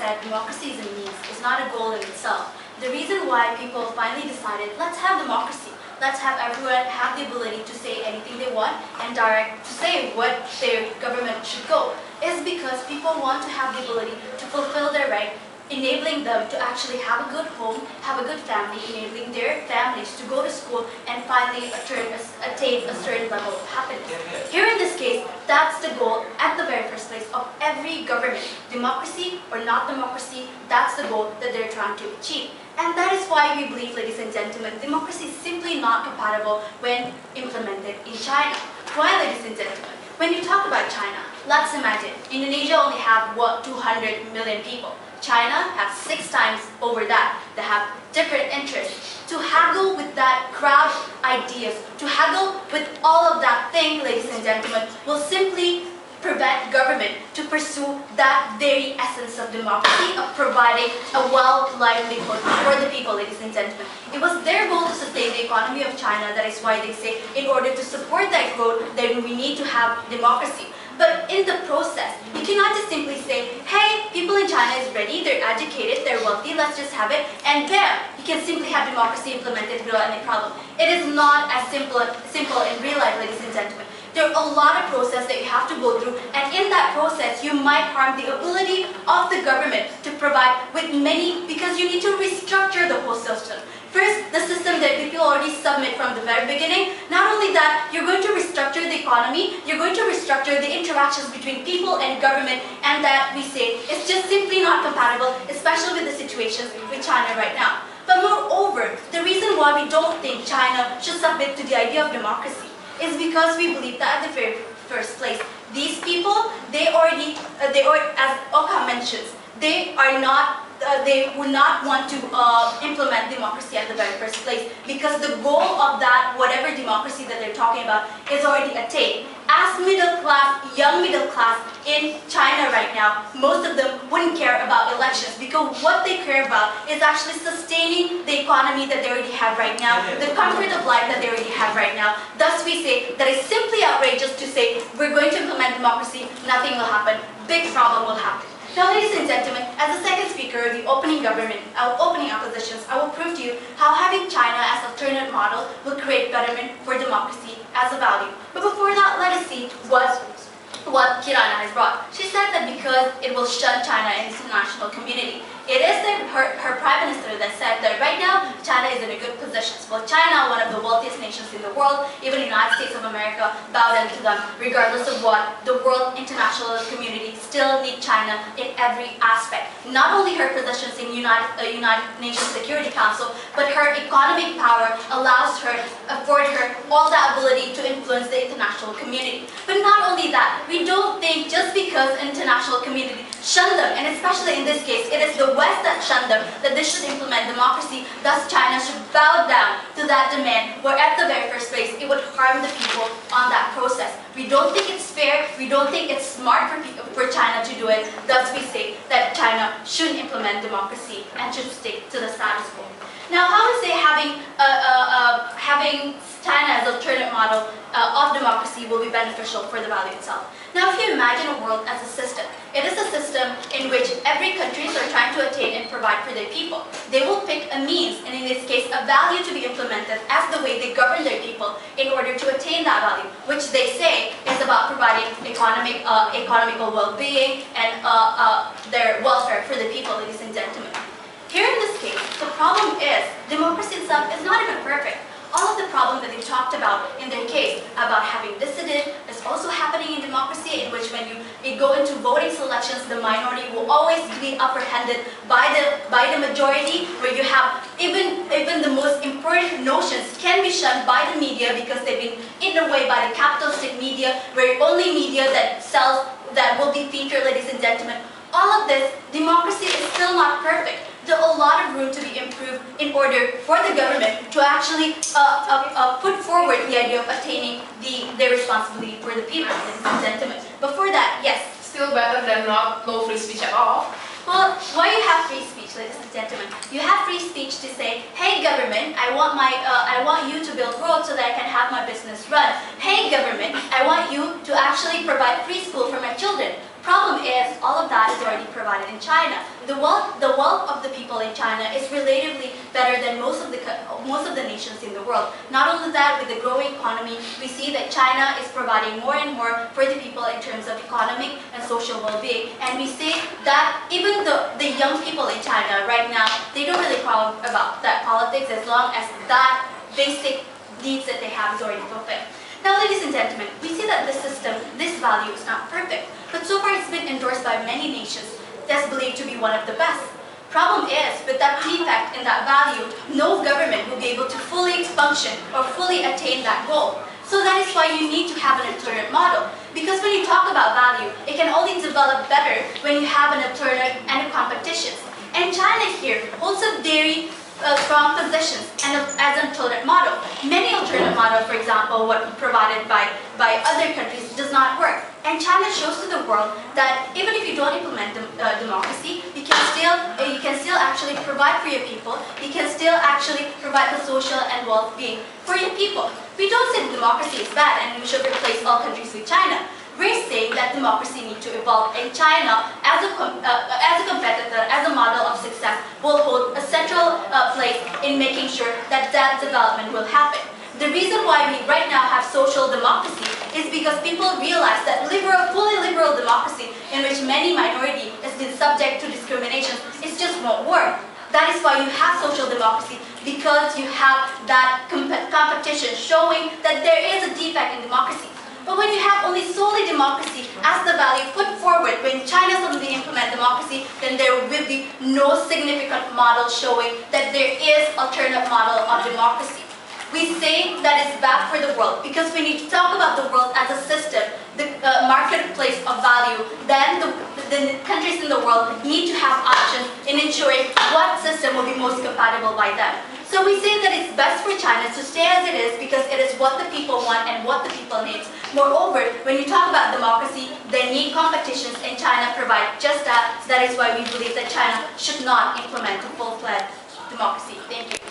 said, democracy is a means, it's not a goal in itself. The reason why people finally decided, let's have democracy. Let's have everyone have the ability to say anything they want and direct to say what their government should go, is because people want to have the ability to fulfill their right, enabling them to actually have a good home, have a good family, enabling their families to go to school and finally attain a certain level of happiness. Here in this case, that's the goal at the very first place of every government. Democracy or not democracy, that's the goal that they're trying to achieve. And that is why we believe, ladies and gentlemen, democracy is simply not compatible when implemented in China. Why, ladies and gentlemen? When you talk about China, let's imagine, Indonesia only have, what, 200 million people. China has 6 times over that. They have different interests. To haggle with that crowd ideas, to haggle with all of that thing, ladies and gentlemen, will simply prevent government to pursue that very essence of democracy, of providing a livelihood for the people, ladies and gentlemen. It was their goal to sustain the economy of China. That is why they say, in order to support that growth, then we need to have democracy. But in the process, you cannot just simply say, hey, people in China is ready, they're educated, they're wealthy, let's just have it, and bam, you can simply have democracy implemented without any problem. It is not as simple in real life, ladies and gentlemen. There are a lot of process that you have to go through, and in that process, you might harm the ability of the government to provide with many, because you need to restructure the whole system. First, the system that people already submit from the very beginning. Not only that, you're going to restructure the economy, you're going to restructure the interactions between people and government, and that we say is just simply not compatible, especially with the situations with China right now. But moreover, the reason why we don't think China should submit to the idea of democracy is because we believe that at the very first place, these people, as Oka mentions, they would not want to implement democracy at the very first place, because the goal of that, whatever democracy that they're talking about, is already attained. As middle class, young middle class in China right now, most of them wouldn't care about elections, because what they care about is actually sustaining the economy that they already have right now, the comfort of life that they already have right now. Thus we say that it's simply outrageous to say we're going to implement democracy, nothing will happen, big problem will happen. Now, ladies and gentlemen, as the second speaker, the opening oppositions, I will prove to you how having China as alternate model will create betterment for democracy as a value. But before that, let us see what Kirana has brought. She said that because it will shun China in the international community. It is her Prime Minister that said that right now, China is in a good position. Well, China, one of the wealthiest nations in the world, even the United States of America, bow down to them, regardless of what, the world international community still need China in every aspect. Not only her positions in United Nations Security Council, but her economic power allows her, afford her all the ability to influence the international community. But not only that, we don't think just because international community shun them, and especially in this case, it is the West that shunned them, that they should implement democracy, thus China should bow down to that demand, where at the very first place, it would harm the people on that process. We don't think it's fair, we don't think it's smart for China to do it, thus we say that China should implement democracy and should stick to the status quo. Now, how is it having China as alternate model of democracy will be beneficial for the value itself? Now, if you imagine a world as a system, it is a system in which every countries are trying to attain and provide for their people. They will pick a means, and in this case, a value to be implemented as the way they govern their people in order to attain that value, which they say is about providing economical well-being and their welfare for the people, ladies and gentlemen. Here in this case, the problem is democracy itself is not even perfect. All of the problems that they talked about in their case about having dissident is also happening in democracy, in which when you go into voting selections, the minority will always be apprehended by the majority, where you have even the most important notions can be shunned by the media because they've been eaten away by the capitalistic media, where only media that sells, that will be featured, ladies and gentlemen. All of this, democracy is still not perfect. There's a lot of room to be improved in order for the government to actually put forward the idea of attaining their responsibility for the people, ladies and gentlemen. Before that, yes? Still better than no free speech at all. Well, why you have free speech, ladies and gentlemen? You have free speech to say, hey government, I want you to build roads so that I can have my business run. Hey government, I want you to actually provide free school for my children. Problem is, all of that is already provided in China. The wealth of the people in China is relatively better than most of the nations in the world. Not only that, with the growing economy, we see that China is providing more and more for the people in terms of economic and social well-being. And we say that even the young people in China right now, they don't really care about that politics as long as that basic needs that they have is already fulfilled. Now, ladies and gentlemen, we see that this system, this value is not perfect, but so far it's been endorsed by many nations that's believed to be one of the best. Problem is, with that defect in that value, no government will be able to fully function or fully attain that goal. So that is why you need to have an alternate model. Because when you talk about value, it can only develop better when you have an alternate and a competition. And China here holds a very strong positions and as an alternate model. Many alternate models, for example, what provided by other countries does not work. And China shows to the world that even if you don't implement democracy, you can still actually provide for your people. You can still actually provide the social and well-being for your people. We don't say democracy is bad and we should replace all countries with China. We're saying that democracy needs to evolve, and China, as a competitor, as a model of success, will hold a central place in making sure that that development will happen. The reason why we right now have social democracy is because people realize that fully liberal democracy, in which many minority has been subject to discrimination, it just won't work. That is why you have social democracy, because you have that competition showing that there is a defect in democracy. But when you have only solely democracy as the value put forward, when China suddenly implement democracy, then there will be no significant model showing that there is alternate model of democracy. We say that it's bad for the world, because when you talk about the world as a system, the marketplace of value, then the countries in the world need to have options in ensuring what system will be most compatible by them. So we say that it's best for China to stay as it is because it is what the people want and what the people need. Moreover, when you talk about democracy, they need competitions, and China provides just that. So that is why we believe that China should not implement a full-fledged democracy. Thank you.